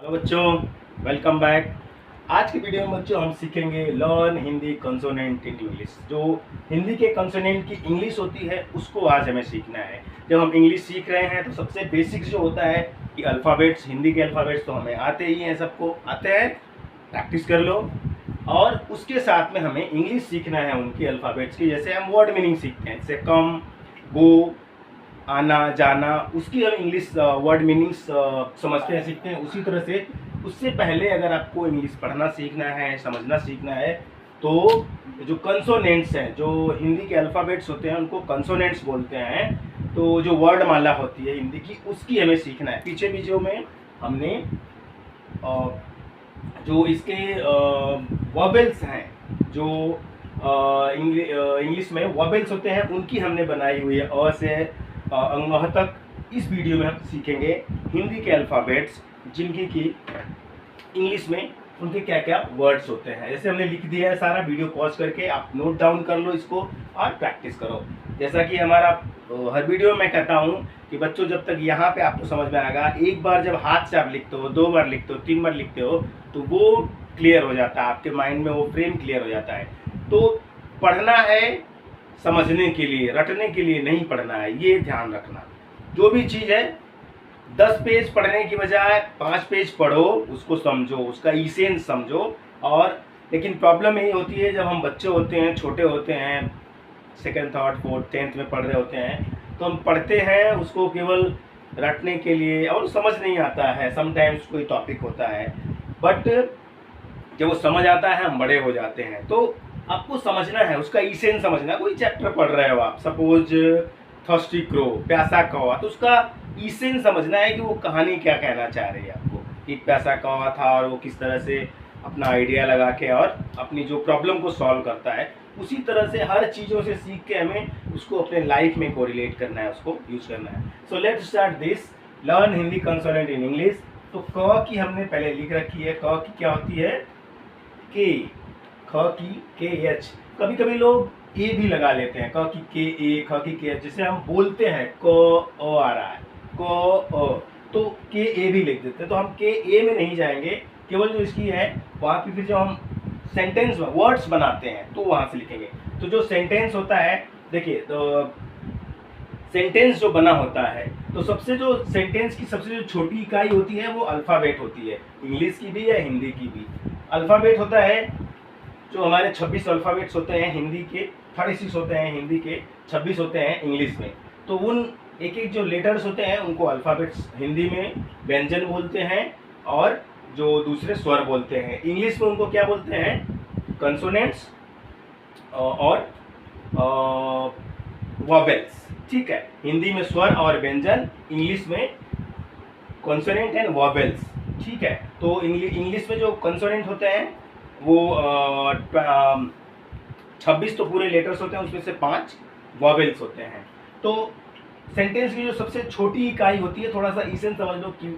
तो बच्चों, welcome back. आज की वीडियो में बच्चों हम सीखेंगे learn Hindi consonant in English. जो हिंदी के कंसोनेंट की इंग्लिश होती है उसको आज हमें सीखना है। जब हम इंग्लिश सीख रहे हैं तो सबसे बेसिक्स जो होता है कि अल्फ़ाबेट्स, हिंदी के अल्फ़ाबेट्स तो हमें आते ही हैं, सबको आते हैं, प्रैक्टिस कर लो। और उसके साथ में हमें इंग्लिश सीखना है उनकी अल्फ़ाबेट्स की। जैसे हम वर्ड मीनिंग सीखते हैं, जैसे कम, गो, आना जाना, उसकी हम इंग्लिश वर्ड मीनिंग्स समझते हैं, सीखते हैं। उसी तरह से उससे पहले अगर आपको इंग्लिश पढ़ना सीखना है, समझना सीखना है, तो जो कंसोनेंट्स हैं, जो हिंदी के अल्फ़ाबेट्स होते हैं उनको कंसोनेंट्स बोलते हैं। तो जो वर्णमाला होती है हिंदी की, उसकी हमें सीखना है। पीछे वीडियो में हमने जो इसके वॉवेल्स हैं, जो इंग्लिश में वॉवेल्स होते हैं, उनकी हमने बनाई हुई है। अ से अंग तक इस वीडियो में हम सीखेंगे हिंदी के अल्फ़ाबेट्स, जिनकी की इंग्लिश में उनके क्या क्या वर्ड्स होते हैं। जैसे हमने लिख दिया है सारा, वीडियो पॉज करके आप नोट डाउन कर लो इसको और प्रैक्टिस करो। जैसा कि हमारा हर वीडियो में मैं कहता हूँ कि बच्चों, जब तक यहाँ पे आपको समझ में आएगा, एक बार जब हाथ से आप लिखते हो, 2 बार लिखते हो, 3 बार लिखते हो, तो वो क्लियर हो जाता है आपके माइंड में, वो फ्रेम क्लियर हो जाता है। तो पढ़ना है समझने के लिए, रटने के लिए नहीं पढ़ना है, ये ध्यान रखना। जो भी चीज़ है 10 पेज पढ़ने की बजाय 5 पेज पढ़ो, उसको समझो, उसका इसेंस समझो। और लेकिन प्रॉब्लम यही होती है, जब हम बच्चे होते हैं, छोटे होते हैं, सेकंड, थर्ड, फोर्थ, 10th में पढ़ रहे होते हैं, तो हम पढ़ते हैं उसको केवल रटने के लिए और समझ नहीं आता है। समटाइम्स कोई टॉपिक होता है, बट जब वो समझ आता है हम बड़े हो जाते हैं। तो आपको समझना है, उसका इसेंस समझना है। कोई चैप्टर पढ़ रहे हो आप, सपोज थर्स्टी क्रो, प्यासा कौवा, तो उसका इसेंस समझना है कि वो कहानी क्या कहना चाह रही है आपको, कि प्यासा कौवा था और वो किस तरह से अपना आइडिया लगा के और अपनी जो प्रॉब्लम को सॉल्व करता है। उसी तरह से हर चीज़ों से सीख के हमें उसको अपने लाइफ में कोरिलेट करना है, उसको यूज करना है। So let's start this learn Hindi consonant in English. तो क की हमने पहले लिख रखी है। क की क्या होती है? के। ख की के एच। कभी कभी लोग ए भी लगा लेते हैं, क की के ए, ख की के एच। जैसे हम बोलते हैं क अ आ रहा है, क अ, तो के ए भी लिख देते हैं। तो हम के ए में नहीं जाएंगे, केवल जो इसकी है वहाँ की, फिर जो हम सेंटेंस वर्ड्स बनाते हैं तो वहाँ से लिखेंगे। तो जो सेंटेंस होता है, देखिए, तो सेंटेंस जो बना होता है, तो सबसे जो सेंटेंस की सबसे जो छोटी इकाई होती है वो अल्फ़ाबेट होती है, इंग्लिश की भी या हिंदी की भी। अल्फ़ाबेट होता है, जो हमारे 26 अल्फ़ाबेट्स होते हैं हिंदी के, 36 होते हैं हिंदी के, 26 होते हैं इंग्लिश में। तो उन एक एक जो लेटर्स होते हैं उनको अल्फ़ाबेट्स हिंदी में व्यंजन बोलते हैं, और जो दूसरे स्वर बोलते हैं। इंग्लिश में उनको क्या बोलते हैं? कंसोनेंट्स और वॉवेल्स। ठीक है, हिंदी में स्वर और व्यंजन, इंग्लिश में कॉन्सोनेंट एंड वॉवेल्स। ठीक है, तो इंग्लिश में जो कॉन्सोनेंट होते हैं वो 26 तो पूरे लेटर्स होते हैं, उसमें से 5 वॉवेल्स होते हैं। तो सेंटेंस की जो सबसे छोटी इकाई होती है, थोड़ा सा इसेंस समझ लो कि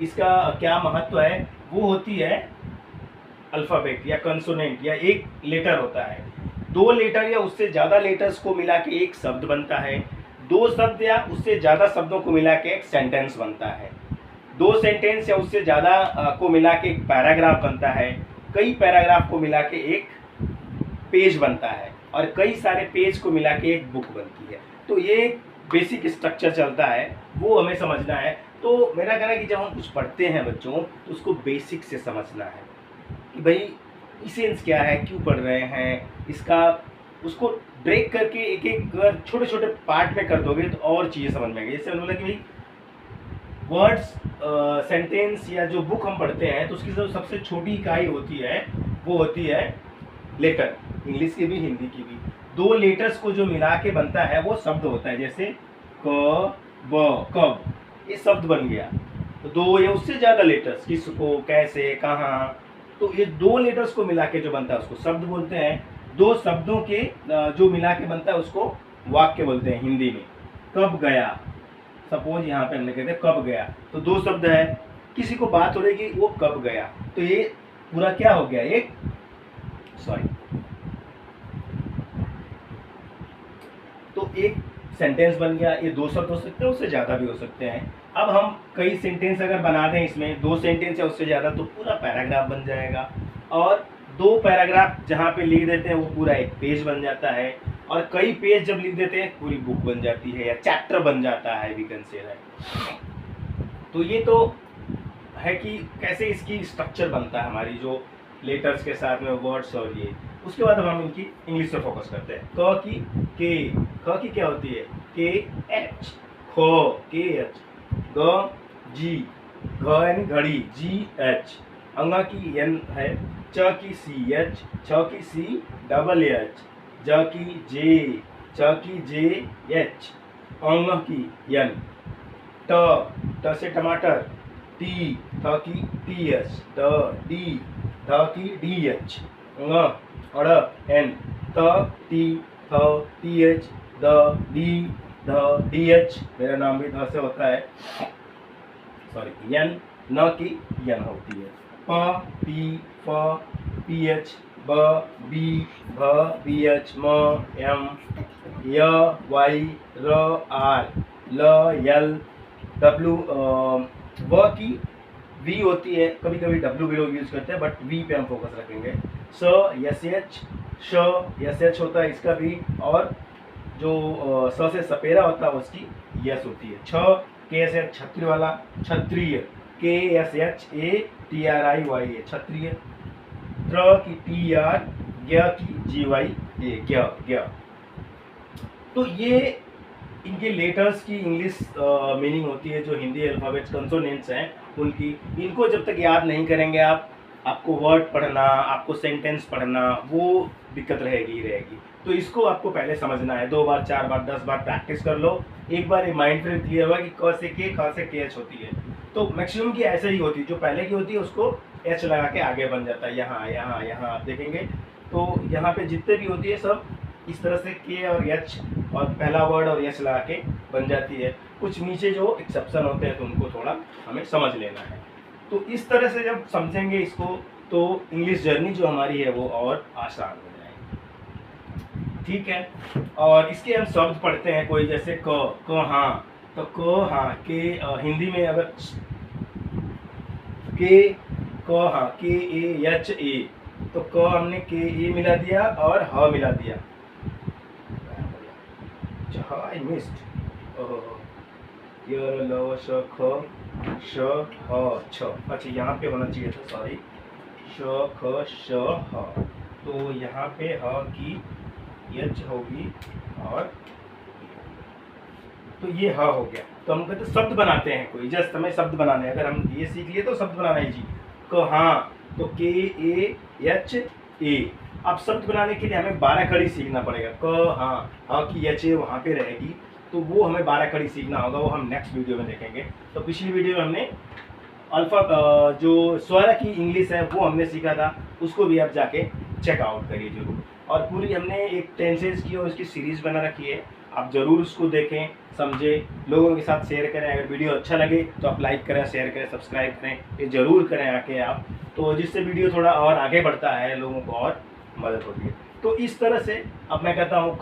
इसका क्या महत्व है, वो होती है अल्फ़ाबेट या कंसोनेंट, या एक लेटर होता है। 2 लेटर या उससे ज़्यादा लेटर्स को मिला के एक शब्द बनता है। 2 शब्द या उससे ज़्यादा शब्दों को मिला के एक सेंटेंस बनता है। 2 सेंटेंस या उससे ज़्यादा को मिला के एक पैराग्राफ बनता है। कई पैराग्राफ को मिला के एक पेज बनता है, और कई सारे पेज को मिला के एक बुक बनती है। तो ये बेसिक स्ट्रक्चर चलता है, वो हमें समझना है। तो मेरा कहना है कि जब हम कुछ पढ़ते हैं बच्चों, तो उसको बेसिक से समझना है कि भाई इसेंस क्या है, क्यों पढ़ रहे हैं, इसका उसको ब्रेक करके एक एक छोटे छोटे पार्ट में कर दोगे तो और चीज़ें समझ में आएगी। जैसे उन्होंने कि भाई वर्ड्स, सेंटेंस या जो बुक हम पढ़ते हैं, तो उसकी जो सबसे छोटी इकाई होती है वो होती है लेटर, इंग्लिश की भी हिंदी की भी। 2 लेटर्स को जो मिला के बनता है वो शब्द होता है। जैसे क, ब, कब, ये शब्द बन गया। तो 2 या उससे ज़्यादा लेटर्स, किसको, कैसे, कहाँ, तो ये 2 लेटर्स को मिला के जो बनता है उसको शब्द बोलते हैं। 2 शब्दों के जो मिला के बनता है उसको वाक्य बोलते हैं हिंदी में। कब गया, सपोज यहाँ पे हमने कहते हैं कब गया, तो 2 शब्द है, किसी को बात हो रही कि वो कब गया, तो ये पूरा क्या हो गया, एक तो एक सेंटेंस बन गया। ये 2 शब्द हो सकते हैं, उससे ज़्यादा भी हो सकते हैं। अब हम कई सेंटेंस अगर बना दें इसमें, 2 सेंटेंस या उससे ज़्यादा, तो पूरा पैराग्राफ बन जाएगा। और 2 पैराग्राफ जहाँ पे लिख देते हैं वो पूरा एक पेज बन जाता है। और कई पेज जब लिख देते हैं पूरी बुक बन जाती है या चैप्टर बन जाता है, वी कैन से दैट। तो ये तो है कि कैसे इसकी स्ट्रक्चर बनता है हमारी जो लेटर्स के साथ में वर्ड्स और ये। उसके बाद हम इनकी इंग्लिश पे फोकस करते हैं। क की के, ख की क्या होती है के एच, खो के एच, ग जी, घ यानी घड़ी जी एच, अंगा की एन है, च की सी एच, छ की सी डबल एच, ज की जे, च की जे एच, अंग की एन, ट से टमाटर, टी थ की टी एच, ड डी ध की डी एच, ङ अड़ एन, त टी थ T H, the D H, मेरा नाम भी ध से होता है, सॉरी, एन न की एन होती है, प पी फ पी एच, ब बी भ बी एच, म एम, य वाई र आर, ल एल, डब्ल्यू व की वी होती है, कभी कभी डब्ल्यू भी लोग यूज करते हैं, बट वी पे हम फोकस रखेंगे। स एस एच, श एस एच होता है इसका भी, और जो स से सपेरा होता है उसकी यस होती है। छ के एस एच छत्री वाला, क्षत्रिय, K S H A T R I Y A, क्षत्रिय। त्र की टी आर, ज्ञ की जी वाई ए, ज्ञ ज्ञ। तो ये इनके लेटर्स की इंग्लिश मीनिंग होती है, जो हिंदी अल्फ़ाबेट्स कंसोनेंट्स हैं उनकी। इनको जब तक याद नहीं करेंगे आप, आपको वर्ड पढ़ना, आपको सेंटेंस पढ़ना, वो दिक्कत रहेगी ही रहेगी। तो इसको आपको पहले समझना है, 2 बार 4 बार 10 बार प्रैक्टिस कर लो, एक बार ये माइंड फ्रेम क्लियर होगा कि क से के, ख से के एच होती है। तो मैक्सिमम की ऐसे ही होती है, जो पहले की होती है उसको एच लगा के आगे बन जाता है, यहाँ यहाँ यहाँ आप देखेंगे। तो यहाँ पे जितने भी होती है सब इस तरह से के और एच और पहला वर्ड और एच लगा के बन जाती है। कुछ नीचे जो एक्सेप्शन होते हैं तो उनको थोड़ा हमें समझ लेना है। तो इस तरह से जब समझेंगे इसको तो इंग्लिश जर्नी जो हमारी है वो और आसान हो जाएगी। ठीक है, और इसके हम शब्द पढ़ते हैं कोई, जैसे क हाँ, तो क हाँ के हिंदी में अगर के क हाँ के ए एच ए, तो क हमने के ए मिला दिया और ह मिला दिया। I missed. ल श ख श ह छ, अच्छा यहाँ पे होना चाहिए था, सॉरी, श ख श ह। तो यहाँ पे ह की एच होगी और तो ये ह हो गया। तो हम कहते शब्द बनाते हैं कोई, जस्ट हमें शब्द बनाने, अगर हम ये सीख लिए तो शब्द बनाना ही जी। क हाँ, तो के ए एच ए। अब शब्द बनाने के लिए हमें 12 कड़ी सीखना पड़ेगा। क हाँ, हाँ की एच ए वहाँ पे रहेगी, तो वो हमें 12 कड़ी सीखना होगा, वो हम नेक्स्ट वीडियो में देखेंगे। तो पिछली वीडियो में हमने अल्फा जो स्वर की इंग्लिश है वो हमने सीखा था, उसको भी आप जाके चेकआउट करिए जरूर। और पूरी हमने एक टेंसेस की और उसकी सीरीज़ बना रखी है, आप ज़रूर उसको देखें, समझें, लोगों के साथ शेयर करें। अगर वीडियो अच्छा लगे तो आप लाइक करें, शेयर करें, सब्सक्राइब करें, ये ज़रूर करें आके आप, तो जिससे वीडियो थोड़ा और आगे बढ़ता है, लोगों को और मदद होती है। तो इस तरह से अब मैं कहता हूँ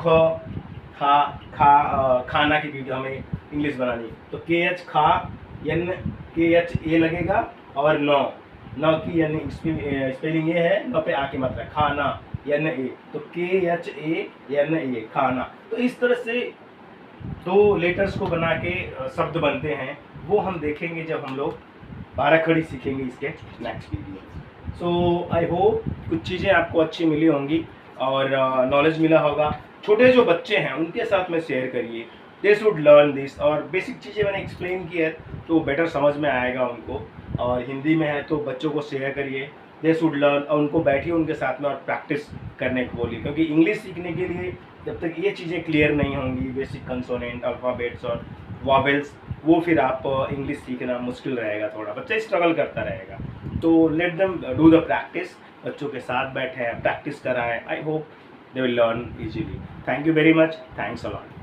खाना की वीडियो हमें इंग्लिश बनानी, तो के एच खा, एन के एच ए लगेगा, और नौ की यानी स्पेलिंग ये है, नौ पे आ की मात्रा, खाना एन ए, तो के एच ए एन ए, खाना। तो इस तरह से 2 लेटर्स को बना के शब्द बनते हैं, वो हम देखेंगे जब हम लोग 12 खड़ी सीखेंगे इसके next video. So I hope कुछ चीज़ें आपको अच्छी मिली होंगी और नॉलेज मिला होगा। छोटे जो बच्चे हैं उनके साथ में शेयर करिए, दे शुड लर्न दिस। और बेसिक चीज़ें मैंने एक्सप्लेन की है तो बेटर समझ में आएगा उनको, और हिंदी में है तो बच्चों को शेयर करिए, दे शुड लर्न। और उनको बैठिए उनके साथ में और प्रैक्टिस करने को बोलिए, क्योंकि इंग्लिश सीखने के लिए जब तक ये चीज़ें क्लियर नहीं होंगी, बेसिक कंसोनेंट, अल्फ़ाबेट्स और वॉवेल्स, वो फिर आप इंग्लिश सीखना मुश्किल रहेगा, थोड़ा बच्चा स्ट्रगल करता रहेगा। तो let them do the practice, बच्चों के साथ बैठे हैं, प्रैक्टिस कराएं। I hope they will learn easily. Thank you very much. Thanks a lot.